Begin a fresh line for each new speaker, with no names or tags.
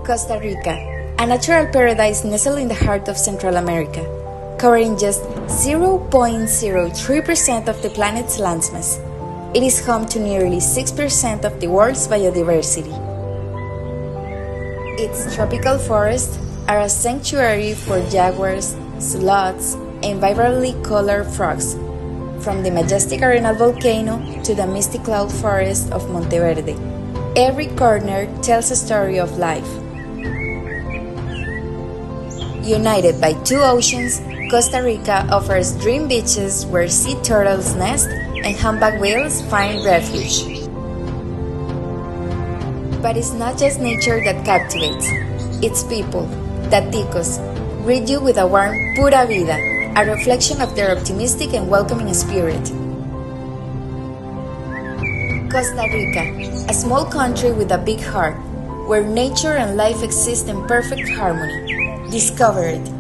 Costa Rica, a natural paradise nestled in the heart of Central America, covering just 0.03% of the planet's landmass. It is home to nearly 6% of the world's biodiversity. Its tropical forests are a sanctuary for jaguars, sloths, and vibrantly colored frogs, from the majestic Arenal volcano to the misty cloud forest of Monteverde. Every corner tells a story of life. United by two oceans, Costa Rica offers dream beaches where sea turtles nest and humpback whales find refuge. But it's not just nature that captivates. It's people, the ticos, greet you with a warm pura vida, a reflection of their optimistic and welcoming spirit. Costa Rica, a small country with a big heart, where nature and life exist in perfect harmony. Discover it.